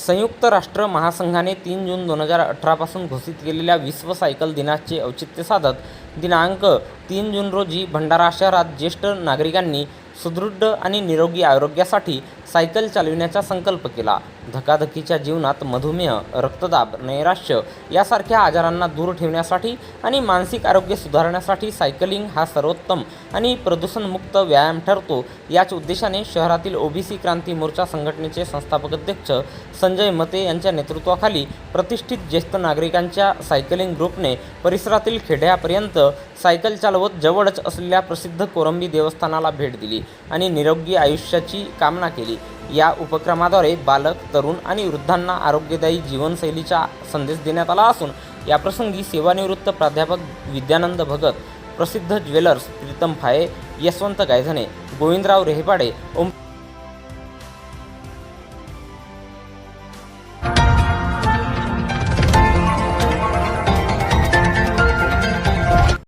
संयुक्त राष्ट्र महासंघाने 3 जून 2018 पासून घोषित केलेल्या विश्व सायकल दिनाचे औचित्य साधत दिनांक 3 जून रोजी भंडारा शहरात ज्येष्ठ नागरिकांनी सुदृढ आणि निरोगी आरोग्यासाठी सायकल चालविण्याचा संकल्प केला। धकाधकीच्या जीवनात मधुमेह, रक्तदाब, नैराश्य यासारख्या आजारांना दूर ठेवण्यासाठी आणि मानसिक आरोग्य सुधारण्यासाठी सायकलिंग हा सर्वोत्तम आणि प्रदूषणमुक्त व्यायाम ठरतो। याच उद्देशाने शहरातील ओबीसी क्रांती मोर्चा संघटनेचे संस्थापक अध्यक्ष संजय मते यांच्या नेतृत्वाखाली प्रतिष्ठित ज्येष्ठ नागरिकांच्या सायकलिंग ग्रुपने परिसरातील खेड्यापर्यंत सायकल चालवत जवळच असलेल्या प्रसिद्ध कोरंबी देवस्थानाला भेट दिली आणि निरोगी आयुष्याची कामना केली। या उपक्रमाद्वारे बालक, तरुण आणि वृद्धांना आरोग्यदायी जीवनशैलीचा संदेश देण्यात आला असून याप्रसंगी सेवानिवृत्त प्राध्यापक विद्यानंद भगत, प्रसिद्ध ज्वेलर्स प्रीतम फाये, यशवंत गायधने, गोविंदराव रेहेपाडे, ओम